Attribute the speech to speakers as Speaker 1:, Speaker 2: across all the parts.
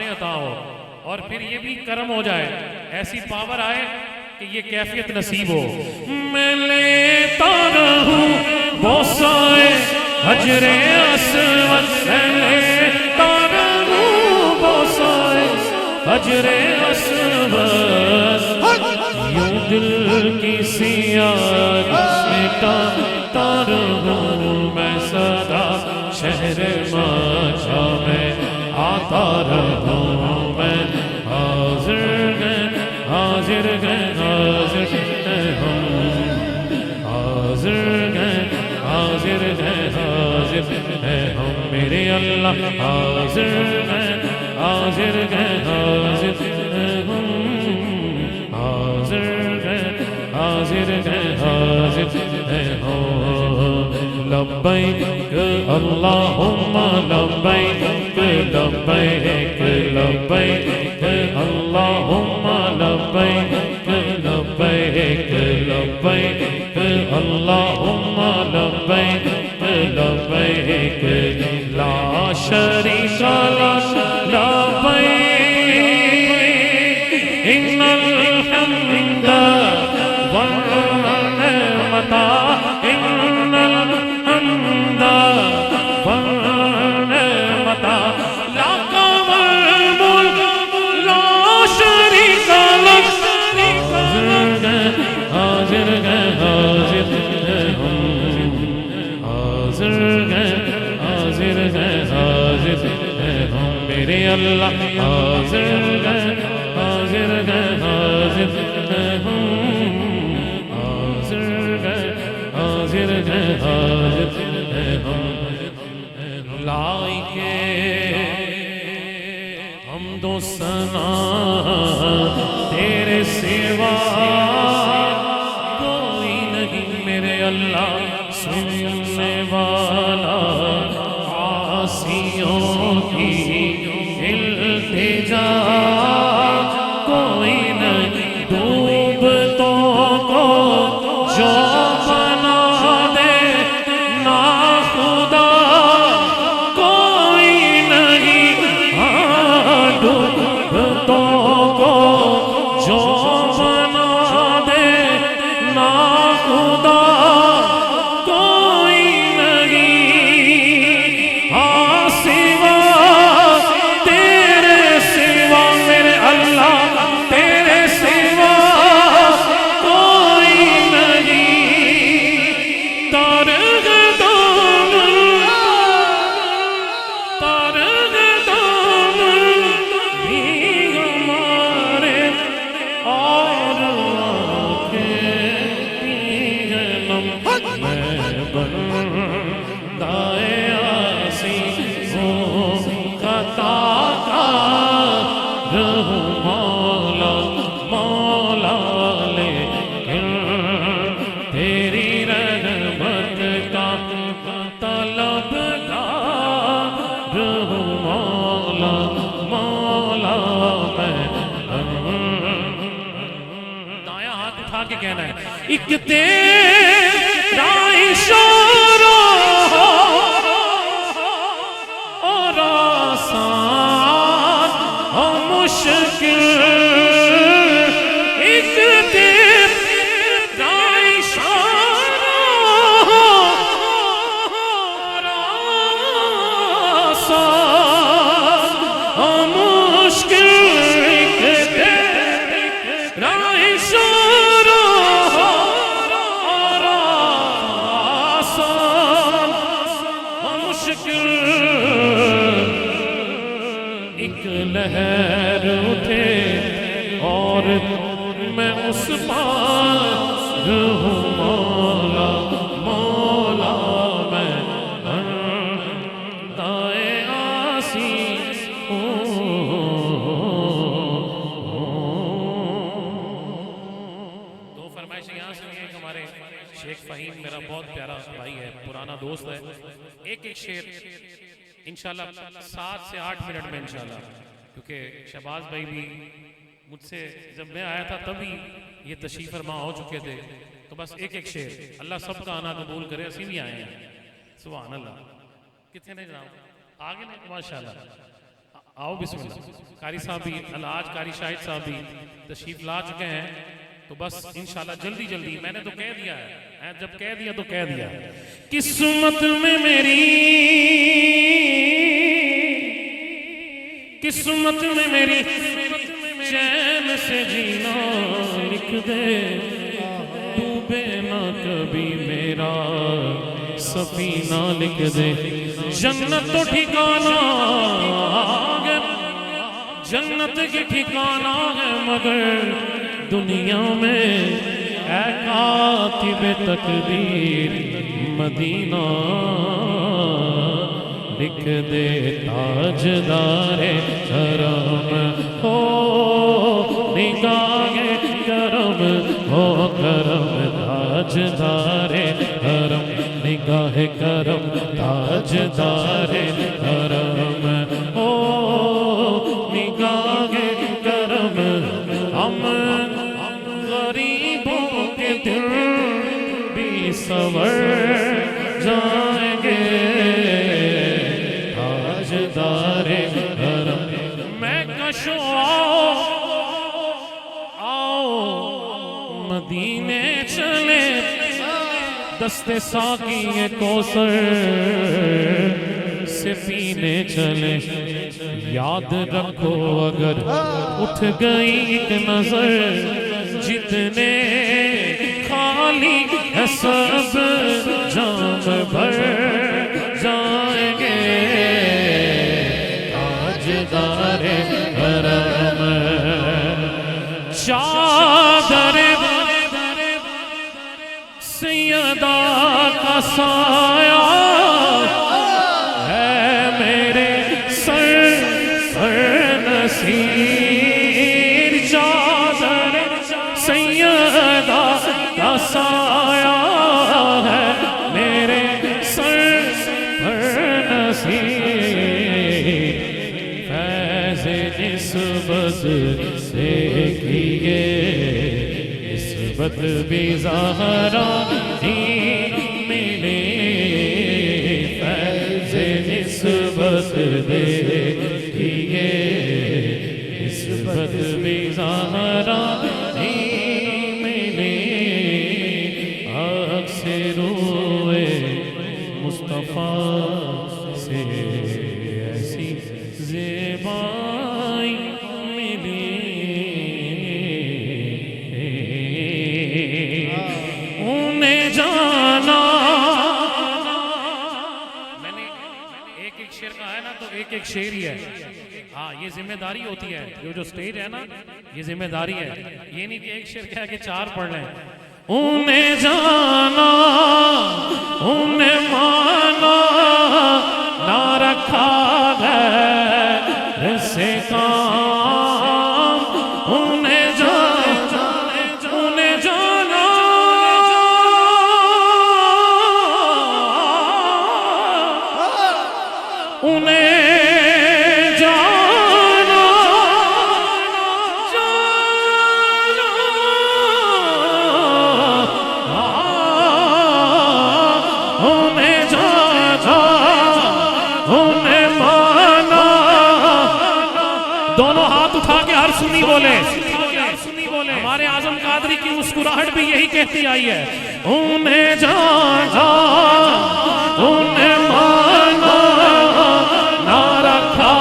Speaker 1: आंखें अता हो और फिर ये भी कर्म हो जाए, ऐसी पावर आए कि ये कैफियत नसीब हो। मैं लेता रहूं बोसाए हजरे अस्वद, मैं लेता रहूं बोसाए हजरे अस्वद, यूं दिल की सियार मिटाता रहूं मैं सदा, शहर माशा में आता रहूं मैं। हाजिर गए हाजिर गए हाजिर गए हम, हाजिर गए हाजिर गए हाजिर गए हम मेरे अल्लाह, हाजिर गए हाजिर गए हाजिर गए हम, हाजिर गए हाजिर गए हाजिर गए हम। लब्बैक अल्लाहुम्मा लब्बैक लब्बैक लब्बैक अल्लाहुम्मा लब्बैक लब्बैक लब्बैक अल्लाहुम्मा लब्बैक लब्बैक ला शरीका लक लब्बैक इन्नल हम्दा वन निअमता, इन्नल हम्दा वन निअमता लका वल मुल्क ला शरीका लक। हाजिर गए हाजिर गए हम, हाजिर गए हाजिर गए हाजिर गए हम मेरे अल्लाह, हाजिर गए हाजिर गए हाजिर गए हम, हाजिर गए हाजिर गए हाजिर गए हम। लाइके हमदो सना तेरे सिवा कोई नहीं मेरे अल्लाह, सुनने वाला आसियों की इल्तिजा कोई नहीं, डूबतों को जो बना दे ना खुदा कोई नहीं, हाँ डूबतों को जो बना दे ना खुदा कोई नहीं, हाँ सिवा तेरे सिवा मेरे अल्लाह तेरे सिवा कोई नहीं। तारगदान तारगदान भी हमारे और आंखें भी हैं नम, मैं बंदाए आसी हूँ खता का रहूं मौला मौला, लेकिन तेरी रहमत का तलबगार रहूं मौला मौला मैं। दायां हाथ उठा के कहना है, एक तेरा इशारा और आसान और मुश्किल, एक तेरा इशारा और आसान और मुश्किल, एक तेरा इशारा और आसान और मुश्किल, एक लहर उठे और मैं उस पार हूँ मौला मौला मैं दाए आसी हूँ। दो फरमाइश यहाँ सुनिए, हमारे शेख फहीम मेरा बहुत प्यारा भाई है, पुराना दोस्त है। एक एक शेर इंशाल्लाह 7 से 8 मिनट में इंशाल्लाह, क्योंकि शहबाज भाई भी मुझसे जब मैं आया था तभी ये तशरीफ फरमा हो चुके थे, तो बस एक एक शेर अल्लाह सबका आना कबूल करे। असी भी आए हैं, सुभान अल्लाह। कितने ने जनाब आगे ने माशाल्लाह आओ बिस्मिल्लाह। कारी साहब भी, अलहाज कारी शाहिद साहब भी तशरीफ ला चुके हैं। तो बस इंशाल्लाह जल्दी जल्दी, मैंने तो कह दिया है, जब कह दिया तो कह दिया। किस्मत में मेरी, किस्मत में मेरी चैन से जीना लिख दे, डूबे ना कभी मेरा सफीना लिख दे। जन्नत तो ठिकाना है, जन्नत की ठिकाना है, मगर दुनिया में ऐ कातिबे तकदीर मदीना लिख दे। ताजदारे करम हो निगाहे करम हो करम, ताजदारे करम निगाहे करम, ताजदारे करम हो निगाहे करम। हम गरीबों के दिल भी सवर जाएंगे, ताजदारे करम। मैं कशो आओ मदीने चले, दस्ते साकी कौसर से पीने चले। याद रखो अगर उठ गई एक नजर, जितने खाली है सब जाम भर जाएंगे, ताजदारे करम। चादर सैयदा का साया है मेरे सर पर नसीर, चादर सैयदा का साया है मेरे सर पर नसीर। फैज़ निस्बत से किए निस्बत भी ज़हरा ही मिले, फैज़ निस्बत दे किए निस्बत भी ज़हरा ही मिले। अक्से रोए मुस्तफ़ा से ऐसी ज़ेबाई मिली, उन्हें जाना। मैंने एक एक शेर कहा है ना, तो एक एक शेर ही है। हाँ, ये जिम्मेदारी होती है, जो स्टेज है ना, ये जिम्मेदारी है। ये नहीं कि एक शेर क्या है कि चार पढ़ लें। उन्हें जाना, उन्हें माना, ना रखा है से काम। उन्हें जाना, उन्हें जाना, उन्हें दोनों हाथ उठा के हर सुनी बोले, हमारे आजम कादरी की मुस्कुराहट भी यही कहती आई है। उन्हें जाना, उन्हें माना, ना रखा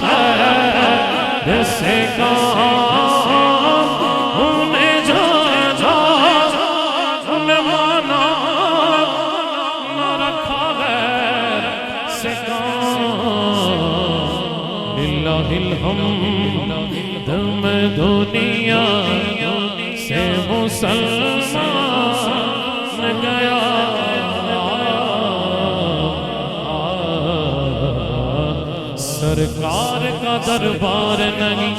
Speaker 1: है से काम। उन्हें जाना, उन्हें माना, ना रखा है से काम। लिल्लाहिल हम्द मैं दुनिया से मुसलमान गया, सरकार का दरबार नहीं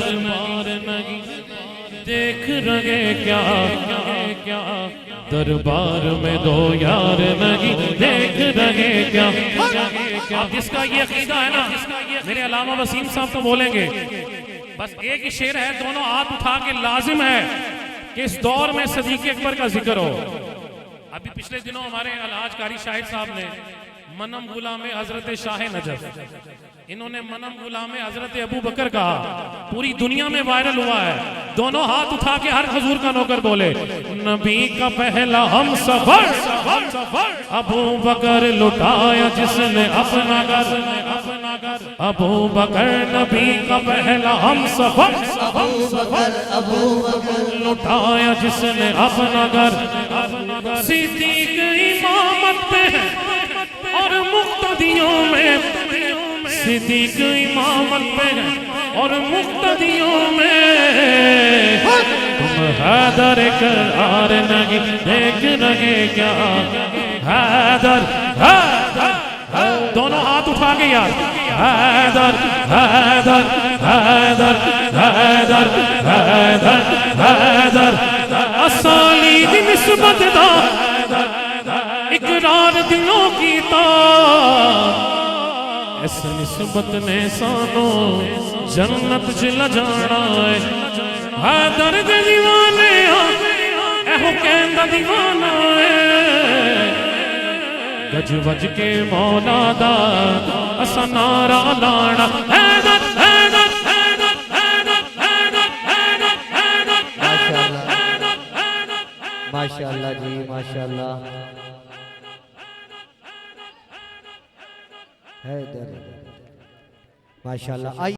Speaker 1: देख रहे क्या क्या, दरबार में दो यार नहीं देख रहे क्या। अब जिसका ये अकीदा है ना, मेरे अलामा वसीम साहब तो बोलेंगे। बस एक ही शेर है, दोनों हाथ उठा के लाजिम है कि इस दौर में सदीक़ अकबर का जिक्र हो। अभी पिछले दिनों हमारे अलहाज कारी शाहिद साहब ने मनम गुलाम में हजरत शाह नजफ इन्होंने मनम गुलाम हजरत अबू बकर कहा, पूरी दुनिया में वायरल हुआ है। दोनों हाथ उठा के हर हुजूर का नौकर बोले, नबी का पहला हम सफर अबू बकर लुटाया जिसने अपना घर, अबू बकर नबी का पहला हम सफर लुटाया जिसने अपना घर। सिद्दीक इमामत पे है और मुक्तदियों में, सिद्दीक इमामत पे है और मुक्तदियों में तुम हैदर करार नहीं देख रहे क्या? हैदर दोनों हाथ उठा के यार, हैदर हैदर हैदर हैदर हैदर हैदर असाली दी निस्बत दा इकरार दिलों की ता, इस निस्बत ने सानू जन्नत च जाना है। हैदर दे दीवाने एहो कहंदा दीवाना है, गज वज के मौला दा असा नारा लाना। हैदर हैदर हैदर हैदर हैदर हैदर हैदर हैदर
Speaker 2: माशाअल्लाह जी माशाअल्लाह। हैदर माशाअल्लाह।